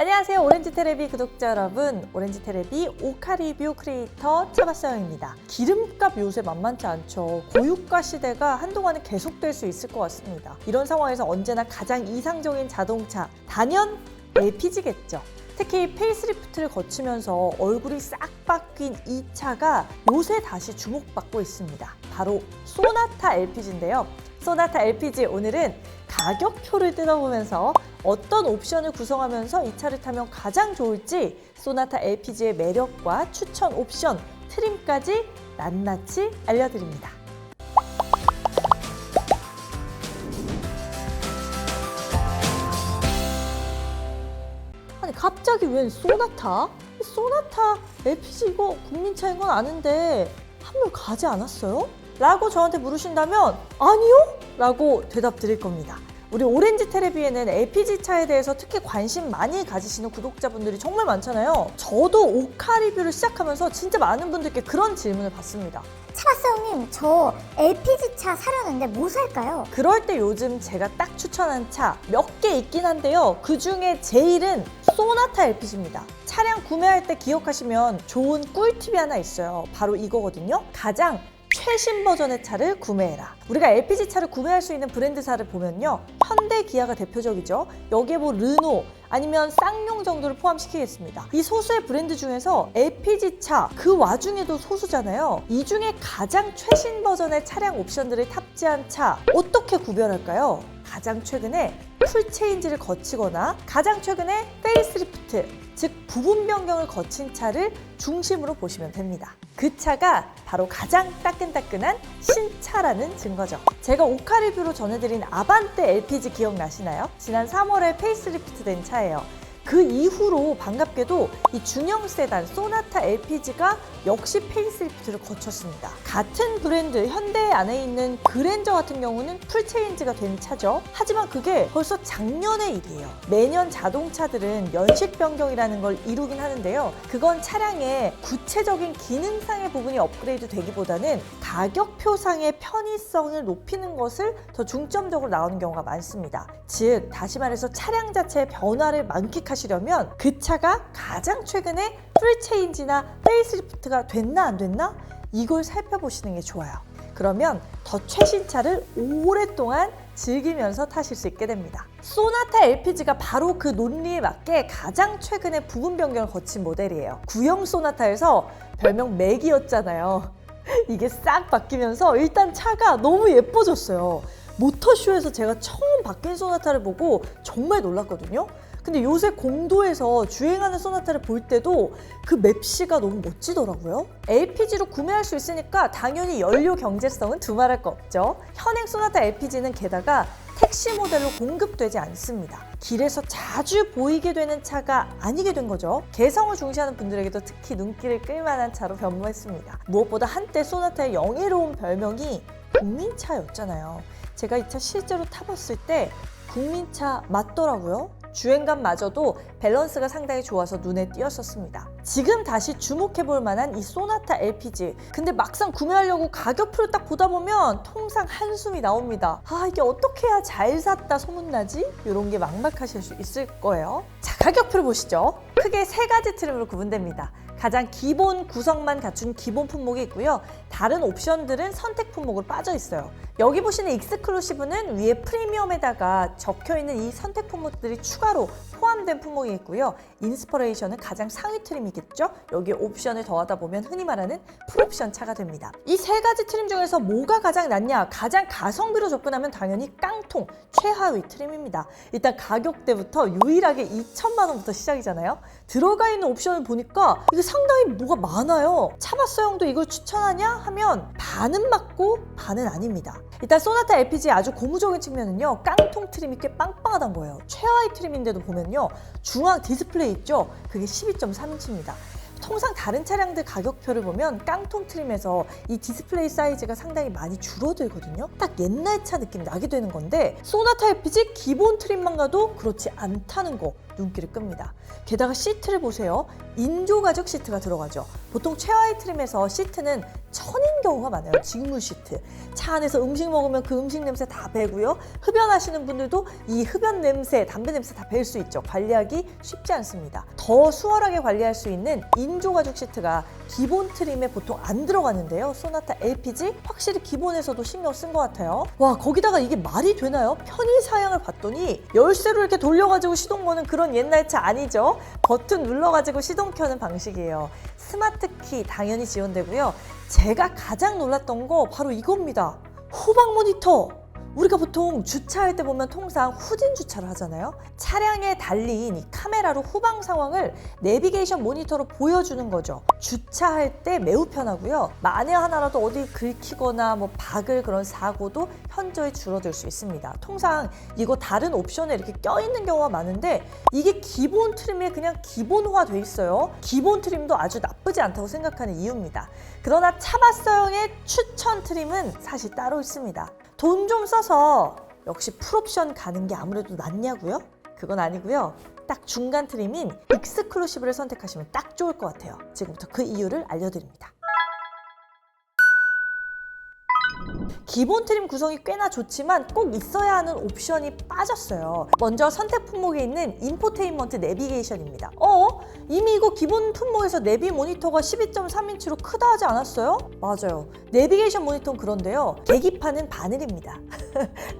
안녕하세요, 오렌지테레비 구독자 여러분. 오렌지테레비 오카 리뷰 크리에이터 차바사영입니다. 기름값 요새 만만치 않죠. 고유가 시대가 한동안은 계속될 수 있을 것 같습니다. 이런 상황에서 언제나 가장 이상적인 자동차, 단연 LPG겠죠. 특히 페이스리프트를 거치면서 얼굴이 싹 바뀐 이 차가 요새 다시 주목받고 있습니다. 바로 소나타 LPG인데요. 소나타 LPG 오늘은 가격표를 뜯어보면서 어떤 옵션을 구성하면서 이 차를 타면 가장 좋을지, 소나타 LPG의 매력과 추천 옵션, 트림까지 낱낱이 알려드립니다. 아니 갑자기 웬 소나타? 소나타 LPG 이거 국민차인 건 아는데 한물 가지 않았어요? 라고 저한테 물으신다면 아니요? 라고 대답 드릴 겁니다. 우리 오렌지테레비에는 LPG차에 대해서 특히 관심 많이 가지시는 구독자분들이 정말 많잖아요. 저도 오카 리뷰를 시작하면서 진짜 많은 분들께 그런 질문을 받습니다. 차바사형님, 저 LPG차 사려는데 뭐 살까요? 그럴 때 요즘 제가 딱 추천한 차 몇 개 있긴 한데요. 그 중에 제일은 소나타 LPG입니다. 차량 구매할 때 기억하시면 좋은 꿀팁이 하나 있어요. 바로 이거거든요. 가장 최신 버전의 차를 구매해라. 우리가 LPG 차를 구매할 수 있는 브랜드사를 보면요, 현대, 기아가 대표적이죠. 여기에 뭐 르노 아니면 쌍용 정도를 포함시키겠습니다. 이 소수의 브랜드 중에서 LPG 차, 그 와중에도 소수잖아요. 이 중에 가장 최신 버전의 차량 옵션들을 탑재한 차, 어떻게 구별할까요? 가장 최근에 풀체인지를 거치거나 가장 최근에 페이스리프트, 즉 부분 변경을 거친 차를 중심으로 보시면 됩니다. 그 차가 바로 가장 따끈따끈한 신차라는 증거죠. 제가 오카 리뷰로 전해드린 아반떼 LPG 기억나시나요? 지난 3월에 페이스리프트 된 차예요. 그 이후로 반갑게도 이 중형 세단 소나타 LPG가 역시 페이스리프트를 거쳤습니다. 같은 브랜드 현대 안에 있는 그랜저 같은 경우는 풀체인지가 된 차죠. 하지만 그게 벌써 작년의 일이에요. 매년 자동차들은 연식 변경이라는 걸 이루긴 하는데요. 그건 차량의 구체적인 기능상의 부분이 업그레이드 되기보다는 가격표상의 편의성을 높이는 것을 더 중점적으로 나오는 경우가 많습니다. 즉 다시 말해서 차량 자체의 변화를 만끽하시려면 그 차가 가장 최근에 풀체인지나 페이스리프트가 됐나 안 됐나? 이걸 살펴보시는 게 좋아요. 그러면 더 최신차를 오랫동안 즐기면서 타실 수 있게 됩니다. 소나타 LPG가 바로 그 논리에 맞게 가장 최근에 부분 변경을 거친 모델이에요. 구형 소나타에서 별명 맥이었잖아요. 이게 싹 바뀌면서 일단 차가 너무 예뻐졌어요. 모터쇼에서 제가 처음 바뀐 소나타를 보고 정말 놀랐거든요. 근데 요새 공도에서 주행하는 소나타를 볼 때도 그 맵시가 너무 멋지더라고요. LPG로 구매할 수 있으니까 당연히 연료 경제성은 두말할 거 없죠. 현행 소나타 LPG는 게다가 택시 모델로 공급되지 않습니다. 길에서 자주 보이게 되는 차가 아니게 된 거죠. 개성을 중시하는 분들에게도 특히 눈길을 끌만한 차로 변모했습니다. 무엇보다 한때 소나타의 영예로운 별명이 국민차였잖아요. 제가 이 차 실제로 타봤을 때 국민차 맞더라고요. 주행감마저도 밸런스가 상당히 좋아서 눈에 띄었었습니다. 지금 다시 주목해볼 만한 이 소나타 LPG. 근데 막상 구매하려고 가격표를 딱 보다 보면 통상 한숨이 나옵니다. 아, 이게 어떻게 해야 잘 샀다 소문나지? 이런 게 막막하실 수 있을 거예요. 자, 가격표를 보시죠. 크게 세 가지 트림으로 구분됩니다. 가장 기본 구성만 갖춘 기본 품목이 있고요. 다른 옵션들은 선택 품목으로 빠져 있어요. 여기 보시는 익스클루시브는 위에 프리미엄에다가 적혀있는 이 선택 품목들이 추가로 포함된 품목이 있고요. 인스퍼레이션은 가장 상위 트림이겠죠? 여기에 옵션을 더하다 보면 흔히 말하는 풀옵션 차가 됩니다. 이 세 가지 트림 중에서 뭐가 가장 낫냐? 가장 가성비로 접근하면 당연히 깡통 최하위 트림입니다. 일단 가격대부터 유일하게 2천만 원부터 시작이잖아요. 들어가 있는 옵션을 보니까 이게 상당히 뭐가 많아요. 차바사형도 이걸 추천하냐? 하면 반은 맞고 반은 아닙니다. 일단 소나타 LPG의 아주 고무적인 측면은요, 깡통 트림이 꽤 빵빵하다는 거예요. 최하위 트림인데도 보면요, 중앙 디스플레이 있죠? 그게 12.3인치입니다. 통상 다른 차량들 가격표를 보면 깡통 트림에서 이 디스플레이 사이즈가 상당히 많이 줄어들거든요. 딱 옛날 차 느낌 나게 되는 건데 소나타 LPG 기본 트림만 가도 그렇지 않다는 거 눈길을 끕니다. 게다가 시트를 보세요. 인조가죽 시트가 들어가죠. 보통 최하위 트림에서 시트는 천인 경우가 많아요. 직물 시트. 차 안에서 음식 먹으면 그 음식 냄새 다 배고요. 흡연하시는 분들도 이 흡연 냄새, 담배 냄새 다 배 수 있죠. 관리하기 쉽지 않습니다. 더 수월하게 관리할 수 있는 인조가죽 시트가 기본 트림에 보통 안 들어가는데요. 소나타 LPG 확실히 기본에서도 신경 쓴 것 같아요. 와, 거기다가 이게 말이 되나요? 편의 사양을 봤더니 열쇠로 이렇게 돌려가지고 시동 거는 그런 옛날 차 아니죠. 버튼 눌러가지고 시동 켜는 방식이에요. 스마트 키 당연히 지원되고요. 제가 가장 놀랐던 거 바로 이겁니다. 후방 모니터. 우리가 보통 주차할 때 보면 통상 후진 주차를 하잖아요. 차량에 달린 이 카메라로 후방 상황을 내비게이션 모니터로 보여주는 거죠. 주차할 때 매우 편하고요. 만에 하나라도 어디 긁히거나 뭐 박을 그런 사고도 현저히 줄어들 수 있습니다. 통상 이거 다른 옵션에 이렇게 껴있는 경우가 많은데 이게 기본 트림에 그냥 기본화돼 있어요. 기본 트림도 아주 나쁘지 않다고 생각하는 이유입니다. 그러나 차박서형의 추천 트림은 사실 따로 있습니다. 돈 좀 써서 역시 풀옵션 가는 게 아무래도 낫냐고요? 그건 아니고요. 딱 중간 트림인 익스클루시브를 선택하시면 딱 좋을 것 같아요. 지금부터 그 이유를 알려드립니다. 기본 트림 구성이 꽤나 좋지만 꼭 있어야 하는 옵션이 빠졌어요. 먼저 선택 품목에 있는 인포테인먼트 내비게이션입니다. 이미 이거 기본 품목에서 내비 모니터가 12.3인치로 크다 하지 않았어요? 맞아요. 내비게이션 모니터는 그런데요. 계기판은 바늘입니다.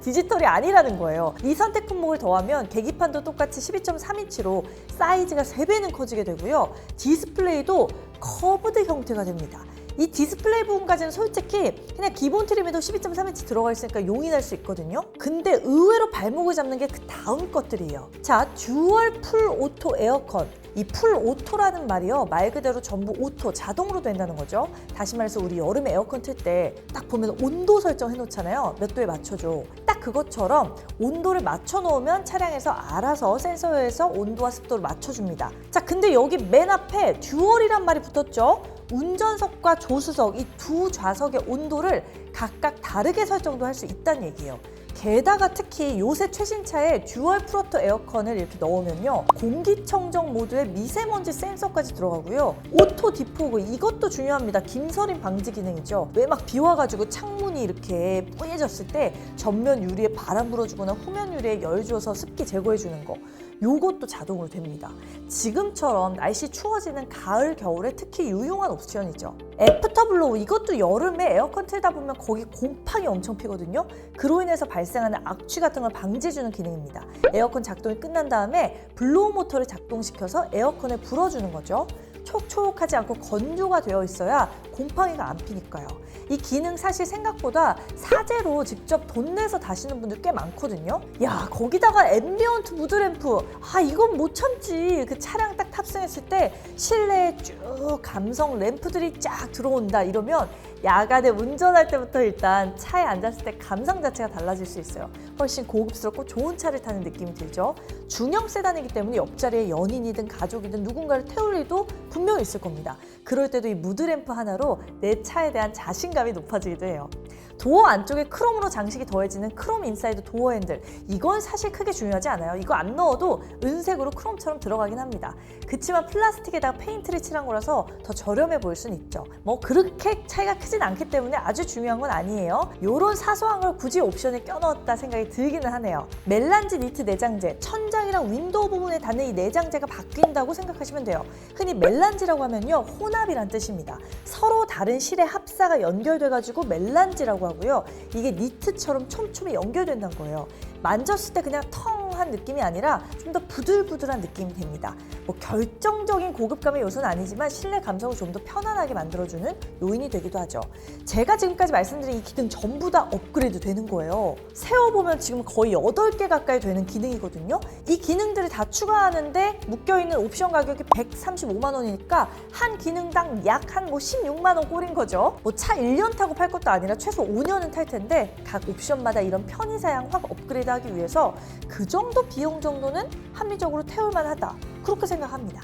디지털이 아니라는 거예요. 이 선택 품목을 더하면 계기판도 똑같이 12.3인치로 사이즈가 3배는 커지게 되고요. 디스플레이도 커브드 형태가 됩니다. 이 디스플레이 부분까지는 솔직히 그냥 기본 트림에도 12.3인치 들어가 있으니까 용인할 수 있거든요. 근데 의외로 발목을 잡는 게 그 다음 것들이에요. 자, 듀얼 풀 오토 에어컨. 이 풀 오토라는 말이요. 말 그대로 전부 오토, 자동으로 된다는 거죠. 다시 말해서 우리 여름에 에어컨 틀 때 딱 보면 온도 설정 해놓잖아요. 몇 도에 맞춰줘. 딱 그것처럼 온도를 맞춰 놓으면 차량에서 알아서 센서에서 온도와 습도를 맞춰줍니다. 자, 근데 여기 맨 앞에 듀얼이란 말이 붙었죠. 운전석과 조수석 이 두 좌석의 온도를 각각 다르게 설정도 할 수 있다는 얘기예요. 게다가 특히 요새 최신차에 듀얼 프로토 에어컨을 이렇게 넣으면요. 공기청정 모드에 미세먼지 센서까지 들어가고요. 오토 디포그 이것도 중요합니다. 김서림 방지 기능이죠. 왜 막 비 와가지고 창문이 이렇게 뿌얘졌을 때 전면 유리에 바람 불어주거나 후면 유리에 열 주어서 습기 제거해주는 거. 요것도 자동으로 됩니다. 지금처럼 날씨 추워지는 가을, 겨울에 특히 유용한 옵션이죠. 애프터블로우 이것도 여름에 에어컨 틀다 보면 거기 곰팡이 엄청 피거든요. 그로 인해서 발생하는 악취 같은 걸 방지해주는 기능입니다. 에어컨 작동이 끝난 다음에 블로우 모터를 작동시켜서 에어컨을 불어주는 거죠. 촉촉하지 않고 건조가 되어 있어야 곰팡이가 안 피니까요. 이 기능 사실 생각보다 사제로 직접 돈 내서 다시는 분들 꽤 많거든요. 야, 거기다가 앰비언트 무드램프. 이건 못 참지. 그 차량 딱 탑승했을 때 실내에 쭉 감성 램프들이 쫙 들어온다 이러면 야간에 운전할 때부터 일단 차에 앉았을 때 감상 자체가 달라질 수 있어요. 훨씬 고급스럽고 좋은 차를 타는 느낌이 들죠. 중형 세단이기 때문에 옆자리에 연인이든 가족이든 누군가를 태울 일도 분명히 있을 겁니다. 그럴 때도 이 무드램프 하나로 내 차에 대한 자신감이 높아지기도 해요. 도어 안쪽에 크롬으로 장식이 더해지는 크롬 인사이드 도어 핸들. 이건 사실 크게 중요하지 않아요. 이거 안 넣어도 은색으로 크롬처럼 들어가긴 합니다. 그치만 플라스틱에다가 페인트를 칠한 거라서 더 저렴해 보일 수는 있죠. 뭐 그렇게 차이가 크진 않기 때문에 아주 중요한 건 아니에요. 요런 사소한 걸 굳이 옵션에 껴넣었다 생각이 들기는 하네요. 멜란지 니트 내장재, 천장이랑 윈도우 부분에 닿는 이 내장재가 바뀐다고 생각하시면 돼요. 흔히 멜란지라고 하면요, 혼합이란 뜻입니다. 서로 다른 실의 합사가 연결돼가지고 멜란지라고 하고요. 이게 니트처럼 촘촘히 연결된다는 거예요. 만졌을 때 그냥 텅한 느낌이 아니라 좀 더 부들부들한 느낌이 됩니다. 뭐 결정적인 고급감의 요소는 아니지만 실내 감성을 좀 더 편안하게 만들어주는 요인이 되기도 하죠. 제가 지금까지 말씀드린 이 기능 전부 다 업그레이드 되는 거예요. 세어보면 지금 거의 8개 가까이 되는 기능이거든요. 이 기능들을 다 추가하는데 묶여있는 옵션 가격이 135만 원이니까 한 기능당 약 한 16만 원 꼴인 거죠. 뭐 차 1년 타고 팔 것도 아니라 최소 5년은 탈 텐데 각 옵션마다 이런 편의사양 확 업그레이드 하기 위해서 그 정도 비용 정도는 합리적으로 태울만 하다. 그렇게 생각합니다.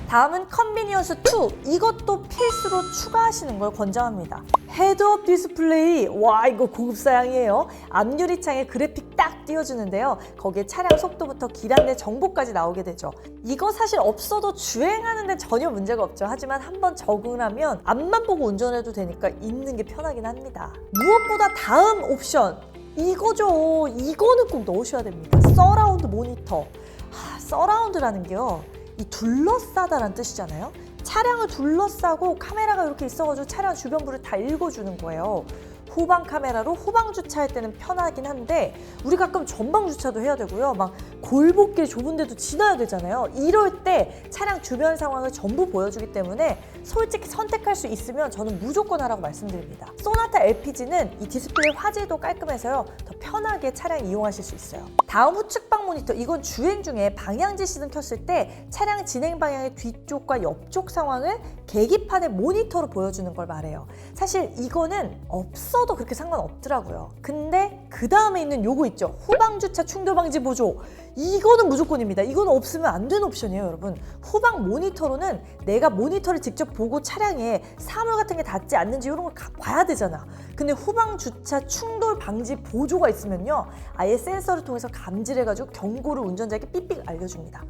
다음은 컨비니언스 2. 이것도 필수로 추가하시는 걸 권장합니다. 헤드업 디스플레이. 와, 이거 고급 사양이에요. 앞유리창에 그래픽 딱 띄워주는데요. 거기에 차량 속도부터 길 안내 정보까지 나오게 되죠. 이거 사실 없어도 주행하는 데 전혀 문제가 없죠. 하지만 한번 적응을 하면 앞만 보고 운전해도 되니까 있는 게 편하긴 합니다. 무엇보다 다음 옵션 이거죠. 이거는 꼭 넣으셔야 됩니다. 서라운드 모니터. 서라운드라는 게요, 이 둘러싸다라는 뜻이잖아요. 차량을 둘러싸고 카메라가 이렇게 있어가지고 차량 주변부를 다 읽어주는 거예요. 후방 카메라로 후방 주차할 때는 편하긴 한데 우리 가끔 전방 주차도 해야 되고요. 막 골목길 좁은 데도 지나야 되잖아요. 이럴 때 차량 주변 상황을 전부 보여주기 때문에 솔직히 선택할 수 있으면 저는 무조건 하라고 말씀드립니다. 소나타 LPG는 이 디스플레이 화질도 깔끔해서요, 더 편하게 차량 이용하실 수 있어요. 다음 후측방 모니터. 이건 주행 중에 방향지 시동 켰을 때 차량 진행 방향의 뒤쪽과 옆쪽 상황을 계기판의 모니터로 보여주는 걸 말해요. 사실 이거는 없어도 그렇게 상관없더라고요. 근데 그 다음에 있는 요거 있죠. 후방 주차 충돌 방지 보조. 이거는 무조건입니다. 이건 없으면 안 되는 옵션이에요, 여러분. 후방 모니터로는 내가 모니터를 직접 보고 차량에 사물 같은 게 닿지 않는지 이런 걸 봐야 되잖아. 근데 후방 주차 충돌 방지 보조가 있으면요, 아예 센서를 통해서 감지해가지고 경고를 운전자에게 삑삑 알려줍니다.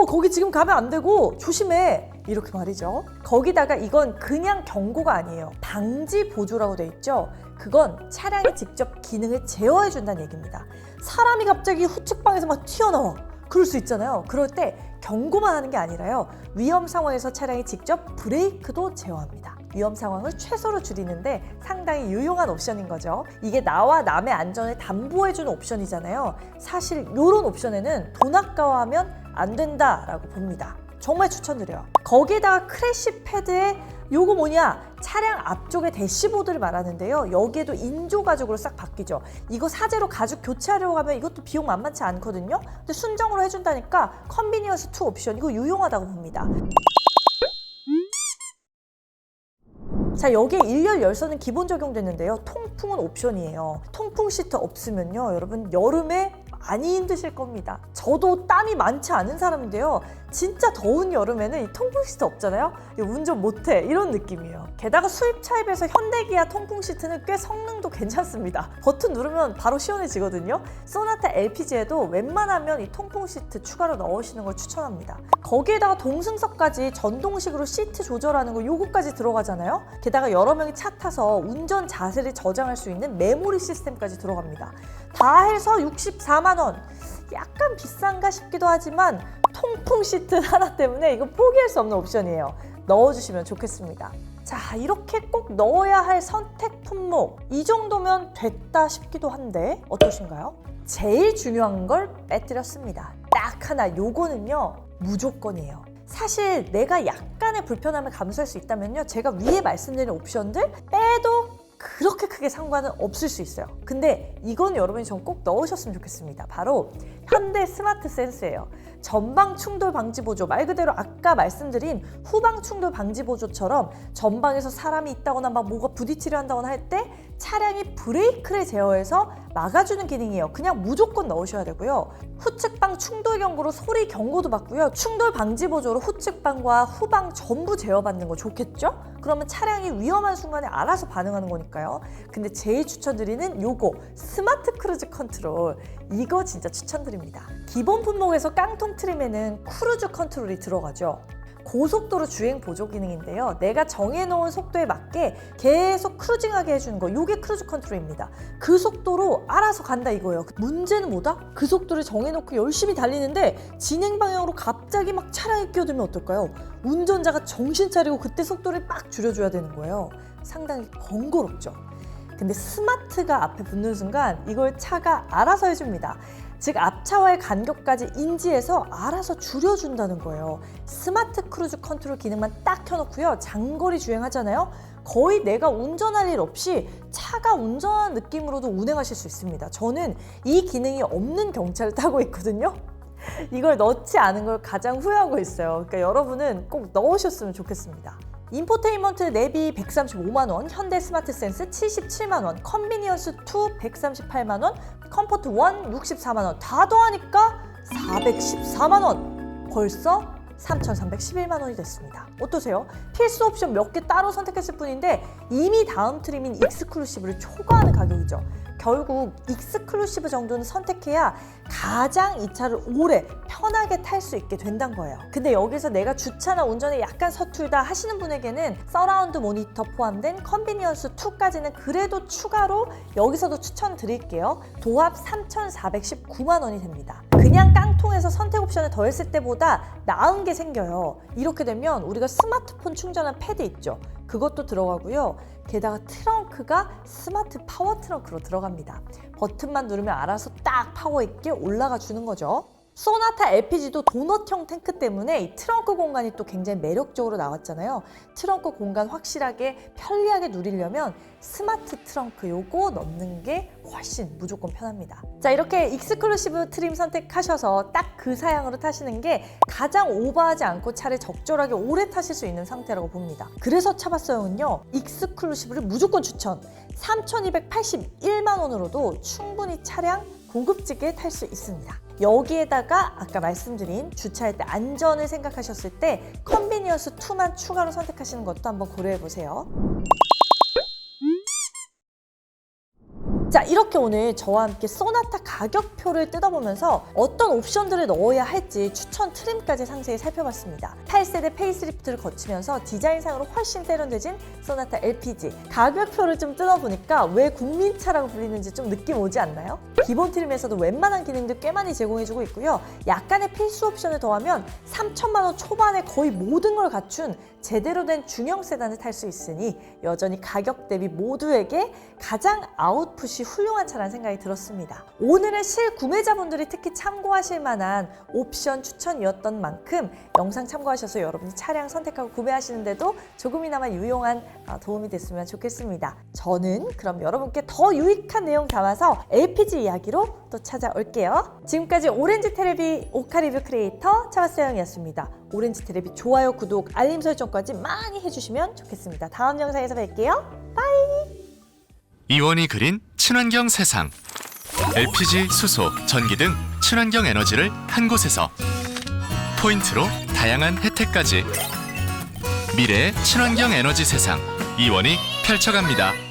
거기 지금 가면 안 되고 조심해, 이렇게 말이죠. 거기다가 이건 그냥 경고가 아니에요. 방지 보조라고 돼 있죠. 그건 차량이 직접 기능을 제어해 준다는 얘기입니다. 사람이 갑자기 후측방에서 막 튀어나와, 그럴 수 있잖아요. 그럴 때 경고만 하는 게 아니라요, 위험 상황에서 차량이 직접 브레이크도 제어합니다. 위험 상황을 최소로 줄이는데 상당히 유용한 옵션인 거죠. 이게 나와 남의 안전을 담보해주는 옵션이잖아요. 사실 이런 옵션에는 돈 아까워하면 안 된다라고 봅니다. 정말 추천드려요. 거기에다가 크래시 패드에 요거 뭐냐, 차량 앞쪽에 대시보드를 말하는데요. 여기에도 인조 가죽으로 싹 바뀌죠. 이거 사제로 가죽 교체하려고 하면 이것도 비용 만만치 않거든요. 근데 순정으로 해준다니까 컨비니언스 2 옵션, 이거 유용하다고 봅니다. 자, 여기에 일렬 열선은 기본 적용됐는데요. 통풍은 옵션이에요. 통풍 시트 없으면요, 여러분 여름에 많이 힘드실 겁니다. 저도 땀이 많지 않은 사람인데요, 진짜 더운 여름에는 이 통풍 시트 없잖아요. 운전 못해, 이런 느낌이에요. 게다가 수입차에 비해서 현대기아 통풍 시트는 꽤 성능도 괜찮습니다. 버튼 누르면 바로 시원해지거든요. 소나타 LPG에도 웬만하면 이 통풍 시트 추가로 넣으시는 걸 추천합니다. 거기에다가 동승석까지 전동식으로 시트 조절하는 거 요거까지 들어가잖아요. 게다가 여러 명이 차 타서 운전 자세를 저장할 수 있는 메모리 시스템까지 들어갑니다. 다 해서 64만 원. 약간 비싼가 싶기도 하지만 통풍 시트 하나 때문에 이거 포기할 수 없는 옵션이에요. 넣어주시면 좋겠습니다. 자, 이렇게 꼭 넣어야 할 선택 품목, 이 정도면 됐다 싶기도 한데 어떠신가요? 제일 중요한 걸 빼뜨렸습니다. 딱 하나, 요거는요 무조건이에요. 사실 내가 약간의 불편함을 감수할 수 있다면요, 제가 위에 말씀드린 옵션들 빼도 그렇게 크게 상관은 없을 수 있어요. 근데 이건 여러분이 좀 꼭 넣으셨으면 좋겠습니다. 바로 현대 스마트 센스예요. 전방 충돌 방지 보조, 말 그대로 아까 말씀드린 후방 충돌 방지 보조처럼 전방에서 사람이 있다거나 막 뭐가 부딪히려 한다거나 할 때 차량이 브레이크를 제어해서 막아주는 기능이에요. 그냥 무조건 넣으셔야 되고요. 후측방 충돌 경고로 소리 경고도 받고요. 충돌 방지 보조로 후측방과 후방 전부 제어받는 거 좋겠죠? 그러면 차량이 위험한 순간에 알아서 반응하는 거니까요. 근데 제일 추천드리는 요거 스마트 크루즈 컨트롤, 이거 진짜 추천드립니다. 기본 품목에서 깡통 트림에는 크루즈 컨트롤이 들어가죠. 고속도로 주행 보조 기능인데요. 내가 정해놓은 속도에 맞게 계속 크루징하게 해주는 거, 요게 크루즈 컨트롤입니다. 그 속도로 알아서 간다 이거예요. 문제는 뭐다? 그 속도를 정해놓고 열심히 달리는데 진행 방향으로 갑자기 막 차량이 끼어들면 어떨까요? 운전자가 정신 차리고 그때 속도를 빡 줄여줘야 되는 거예요. 상당히 번거롭죠. 근데 스마트가 앞에 붙는 순간 이걸 차가 알아서 해줍니다. 즉 앞차와의 간격까지 인지해서 알아서 줄여준다는 거예요. 스마트 크루즈 컨트롤 기능만 딱 켜놓고요, 장거리 주행하잖아요. 거의 내가 운전할 일 없이 차가 운전하는 느낌으로도 운행하실 수 있습니다. 저는 이 기능이 없는 경차를 타고 있거든요. 이걸 넣지 않은 걸 가장 후회하고 있어요. 그러니까 여러분은 꼭 넣으셨으면 좋겠습니다. 인포테인먼트 내비 135만원, 현대 스마트 센스 77만원, 컨비니언스 2 138만원, 컴포트 1 64만원, 다 더하니까 414만원. 벌써 3,311만 원이 됐습니다. 어떠세요? 필수 옵션 몇 개 따로 선택했을 뿐인데 이미 다음 트림인 익스클루시브를 초과하는 가격이죠. 결국 익스클루시브 정도는 선택해야 가장 이 차를 오래 편하게 탈 수 있게 된다는 거예요. 근데 여기서 내가 주차나 운전에 약간 서툴다 하시는 분에게는 서라운드 모니터 포함된 컨비니언스 2까지는 그래도 추가로 여기서도 추천드릴게요. 도합 3,419만 원이 됩니다. 그냥 깡통에서 선택 옵션을 더했을 때보다 나은 게 생겨요. 이렇게 되면 우리가 스마트폰 충전한 패드 있죠. 그것도 들어가고요. 게다가 트렁크가 스마트 파워 트렁크로 들어갑니다. 버튼만 누르면 알아서 딱 파워 있게 올라가 주는 거죠. 소나타 LPG도 도넛형 탱크 때문에 이 트렁크 공간이 또 굉장히 매력적으로 나왔잖아요. 트렁크 공간 확실하게 편리하게 누리려면 스마트 트렁크 요거 넣는 게 훨씬 무조건 편합니다. 자, 이렇게 익스클루시브 트림 선택하셔서 딱 그 사양으로 타시는 게 가장 오버하지 않고 차를 적절하게 오래 타실 수 있는 상태라고 봅니다. 그래서 차박서용은요, 익스클루시브를 무조건 추천! 3,281만 원으로도 충분히 차량 고급지게 탈 수 있습니다. 여기에다가 아까 말씀드린 주차할 때 안전을 생각하셨을 때 컨비니언스 2만 추가로 선택하시는 것도 한번 고려해보세요. 자, 이렇게 오늘 저와 함께 소나타 가격표를 뜯어보면서 어떤 옵션들을 넣어야 할지 추천 트림까지 상세히 살펴봤습니다. 8세대 페이스리프트를 거치면서 디자인상으로 훨씬 세련돼진 소나타 LPG 가격표를 좀 뜯어보니까 왜 국민차라고 불리는지 좀 느낌 오지 않나요? 기본 트림에서도 웬만한 기능들 꽤 많이 제공해주고 있고요. 약간의 필수 옵션을 더하면 3천만 원 초반에 거의 모든 걸 갖춘 제대로 된 중형 세단을 탈 수 있으니 여전히 가격 대비 모두에게 가장 아웃풋이 훌륭한 차라는 생각이 들었습니다. 오늘은 실구매자분들이 특히 참고하실 만한 옵션 추천이었던 만큼 영상 참고하셔서 여러분이 차량 선택하고 구매하시는데도 조금이나마 유용한 도움이 됐으면 좋겠습니다. 저는 그럼 여러분께 더 유익한 내용 담아서 LPG 이야기로 또 찾아올게요. 지금까지 오렌지 테레비 오카 리뷰 크리에이터 차박서영이었습니다. 오렌지 테레비 좋아요, 구독, 알림 설정까지 많이 해주시면 좋겠습니다. 다음 영상에서 뵐게요. 이원이 그린 친환경 세상. LPG, 수소, 전기 등 친환경 에너지를 한 곳에서 포인트로 다양한 혜택까지 미래의 친환경 에너지 세상 이원이 펼쳐갑니다.